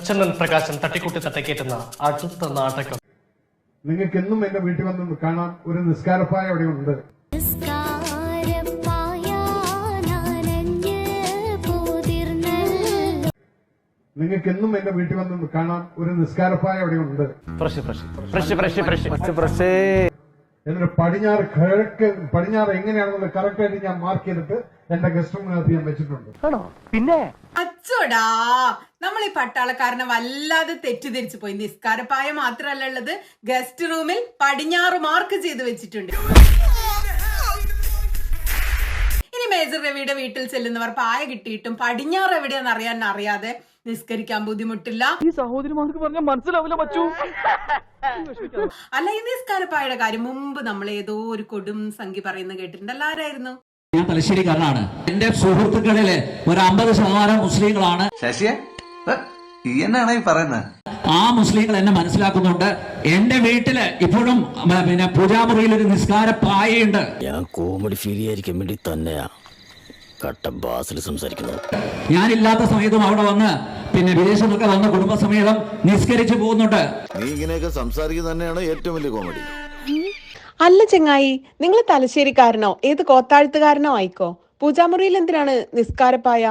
ചന്ദൻ പ്രകാശൻ തട്ടിക്കൂട്ടി തട്ടക്കേറ്റുന്ന അടുത്ത നാടകം. നിങ്ങൾക്ക് എന്നും എന്റെ വീട്ടിൽ വന്ന് കാണാൻ ഒരു നിസ്കാരപ്പായ അവിടെ ഉണ്ട്. നിങ്ങൾക്ക് എന്നും എന്റെ വീട്ടിൽ വന്ന് കാണാൻ ഒരു നിസ്കാരപ്പായ അവിടെ ഉണ്ട്. എന്നിട്ട് പടിഞ്ഞാറ് കിഴക്ക് പടിഞ്ഞാറ് എങ്ങനെയാണെന്നുള്ള കറക്റ്റ് ആയിട്ട് ഞാൻ മാർക്ക് ചെയ്തിട്ട് എന്റെ ഗസ്റ്റ് റൂമിനകത്ത് ഞാൻ വെച്ചിട്ടുണ്ട്. പിന്നെ അച്ചോടാ, നമ്മൾ ഈ പട്ടാളക്കാരനെ വല്ലാതെ തെറ്റിദ്ധരിച്ചു പോയി. നിസ്കാരപ്പായ മാത്രല്ല ഉള്ളത്, ഗസ്റ്റ് റൂമിൽ പടിഞ്ഞാറ് മാർക്ക് ചെയ്ത് വെച്ചിട്ടുണ്ട്. ഇനി മേജർ രവിയുടെ വീട്ടിൽ ചെല്ലുന്നവർ പായ കിട്ടിയിട്ടും പടിഞ്ഞാറ് എവിടെയാന്ന് അറിയാതെ നിസ്കരിക്കാൻ ബുദ്ധിമുട്ടില്ല. ഈ സഹോദരിമാർക്ക് പറഞ്ഞാൽ മനസ്സിലാവില്ല മച്ചു. അല്ല, ഈ നിസ്കാരപ്പായുടെ കാര്യം മുമ്പ് നമ്മൾ ഏതോ ഒരു കൊടും സംഖ്യ പറയുന്നത് കേട്ടിട്ടുണ്ട്. ആരായിരുന്നു? ഞാൻ തലശ്ശേരിക്കാരനാണ്. എന്റെ സുഹൃത്തുക്കളില് ഒരു 50% മുസ്ലിങ്ങളാണ്. ശശിയെ എന്നാണ് ഈ പറയുന്നത്? ആ മുസ്ലിങ്ങൾ എന്നെ മനസ്സിലാക്കുന്നുണ്ട്. എന്റെ വീട്ടില് ഇപ്പോഴും പിന്നെ പൂജാമുറിയിൽ ഒരു നിസ്കാര പായയുണ്ട്. ഞാൻ കോമഡി ഫീൽ ചെയ്യാതിരിക്കാൻ വേണ്ടി തന്നെയാ കട്ട ബാസിൽ സംസാരിക്കുന്നത്. ഞാനില്ലാത്ത സമയത്തും അവിടെ വന്ന് പിന്നെ വിദേശത്തൊക്കെ വന്ന് കുടുംബസമേതം നിസ്കരിച്ചു പോകുന്നുണ്ട്. നീ ഇങ്ങനെയൊക്കെ സംസാരിക്കുന്നത് തന്നെയാണ് ഏറ്റവും വലിയ കോമഡി. അല്ല ചെങ്ങായി, നിങ്ങൾ തലശ്ശേരിക്കാരനോ ഏത് കോത്താഴ്ത്തുകാരനോ ആയിക്കോ, പൂജാമുറിയിൽ എന്തിനാണ് നിസ്കാരപ്പായ?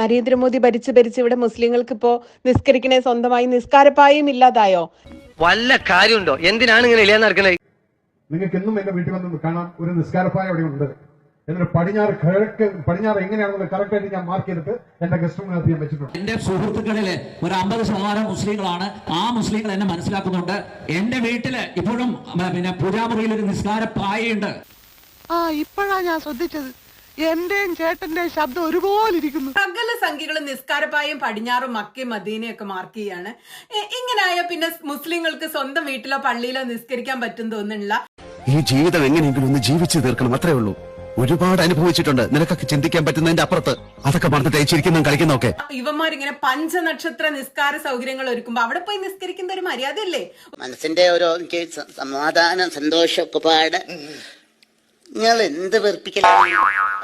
നരേന്ദ്രമോദി ഭരിച്ച് ഇവിടെ മുസ്ലിങ്ങൾക്ക് ഇപ്പോ നിസ്കരിക്കണേ സ്വന്തമായി നിസ്കാരപ്പായയും ഇല്ലാതായോ? വല്ല കാര്യമുണ്ടോ? എന്തിനാണ് ഇങ്ങനെ ഇല്ലാന്നറിക്കണേ? നിങ്ങൾക്ക് എന്നും എന്റെ വീട്ടിൽ വന്ന് കാണാൻ ഒരു നിസ്കാരപ്പായ അവിടെ ഉണ്ട്. എന്നിട്ട് പടിഞ്ഞാറ് കിഴക്ക് പടിഞ്ഞാറ് എങ്ങനെയാണെന്നുള്ള കറക്റ്റ് ആയിട്ട് ഞാൻ മാർക്ക് ചെയ്തിട്ട് എന്റെ ഗസ്റ്റ് റൂമിനകത്ത് ഞാൻ വെച്ചിട്ടുണ്ട്. എന്റെ സുഹൃത്തുക്കളില് ഒരു 50% മുസ്ലിങ്ങളാണ്. ആ മുസ്ലിങ്ങൾ എന്നെ മനസ്സിലാക്കുന്നുണ്ട്. എന്റെ വീട്ടില് ഇപ്പോഴും പിന്നെ പൂജാമുറിയിൽ ഒരു നിസ്കാര പായയുണ്ട്. ഇപ്പോഴാ ഞാൻ ശ്രദ്ധിച്ചത്. എന്റെയും ചേട്ടന്റെയും ശബ്ദം ഒരുപോലെ ഇരിക്കുന്നു. സകല സംഖ്യകളും നിസ്കാരപ്പായും പടിഞ്ഞാറും മക്കയും മദീനയും ഒക്കെ മാർക്ക് ചെയ്യാണ്. ഇങ്ങനായ പിന്നെ മുസ്ലിങ്ങൾക്ക് സ്വന്തം വീട്ടിലോ പള്ളിയിലോ നിസ്കരിക്കാൻ പറ്റും തോന്നുന്നില്ല. ഈ ജീവിതം എങ്ങനെയെങ്കിലും ഒന്ന് ജീവിച്ചു തീർക്കണം, അത്രേ ഉള്ളൂ. ഒരുപാട് അനുഭവിച്ചിട്ടുണ്ട്. നിനക്കൊക്കെ ചിന്തിക്കാൻ പറ്റുന്നതിന്റെ അപ്പുറത്ത് അതൊക്കെ മറന്നിട്ട് ചിരിക്കുന്നതും കളിക്കുന്നതൊക്കെ. ഇവന്മാരിങ്ങനെ പഞ്ചനക്ഷത്ര നിസ്കാര സൗകര്യങ്ങൾ ഒരുക്കുമ്പോ അവിടെ പോയി നിസ്കരിക്കുന്ന ഒരു മര്യാദയല്ലേ? മനസ്സിന്റെ ഓരോ സമാധാനം സന്തോഷം ഒക്കെ പാട് നിങ്ങൾ എന്ത് വെറുപ്പിക്കലാണ്.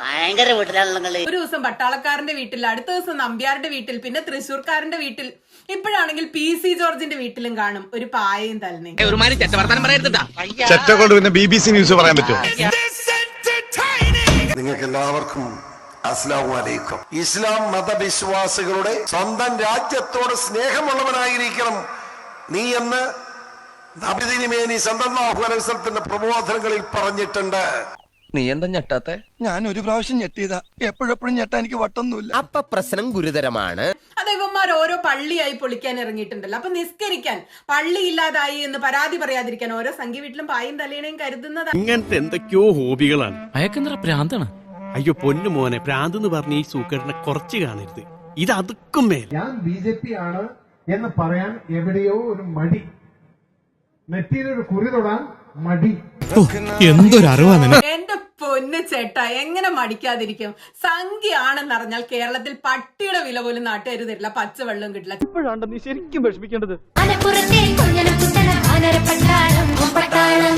ഭയങ്കര വീട്ടിലാണല്ലോ. ഒരു ദിവസം പട്ടാളക്കാരന്റെ വീട്ടിൽ, അടുത്ത ദിവസം നമ്പ്യാരുടെ വീട്ടിൽ, പിന്നെ തൃശ്ശൂർക്കാരന്റെ വീട്ടിൽ, ഇപ്പോഴാണെങ്കിൽ PC ജോർജിന്റെ വീട്ടിലും കാണും ഒരു പായയും തലനെ. BBC ന്യൂസ് പറയാൻ പറ്റുമോ? നിങ്ങൾക്ക് എല്ലാവർക്കും അസ്സലാമു അലൈക്കും. ഇസ്ലാം മതവിശ്വാസികളുടെ സ്വന്തം രാജ്യത്തോട് സ്നേഹമുള്ളവനായിരിക്കണം നീ എന്ന് നബി തിരുമേനി സല്ലല്ലാഹു അലൈഹി വസല്ലത്തിന്റെ പ്രബോധനങ്ങളിൽ പറഞ്ഞിട്ടുണ്ട്. നീ എന്താ ഞെട്ടാത്തെ? ഞാൻ ഒരു പ്രാവശ്യം ഞെട്ടിയതാ, എപ്പോഴെപ്പോഴും ഞെട്ടാ എനിക്ക് വട്ടൊന്നുമില്ല. അപ്പൊ പ്രശ്നം ഗുരുതരമാണ്. അത് ഇവന്മാർ ഓരോ പള്ളിയായി പൊളിക്കാൻ ഇറങ്ങിയിട്ടുണ്ടല്ലോ. അപ്പൊ നിസ്കരിക്കാൻ പള്ളി ഇല്ലാതായി എന്ന് പരാതി പറയാതിരിക്കാൻ ഓരോ സംഖ്യ വീട്ടിലും പായും തലേണയും കരുതുന്നതാണ്. ഇങ്ങനത്തെ എന്തൊക്കെയോ ഹോബികളാണ്. അയക്കെന്താ പ്രാന്താണ്? അയ്യോ പൊന്നു മോനെ, പ്രാന്ത് എന്ന് പറഞ്ഞ ഈ സൂക്കേടിനെ കുറച്ച് കാണരുത്. ഇത് അതുക്കും മേൽ. ഞാൻ BJP ആണ് എന്ന് പറയാൻ എവിടെയോ ഒരു മടി, നെറ്റിയിലൊരു കുറി തൊടാൻ മടി. എന്തൊരു അറിവാണ്. എന്റെ പൊന്ന് ചേട്ടാ, എങ്ങനെ മടിക്കാതിരിക്കും? സംഖ്യ ആണെന്ന് അറിഞ്ഞാൽ കേരളത്തിൽ പട്ടിയുടെ വില പോലും നാട്ടുകാർ തരില്ല, പച്ചവെള്ളം കിട്ടില്ല. ഇപ്പോഴാണ് നീ ശരിക്കും വിഷമിക്കേണ്ടത്. പട്ടാളം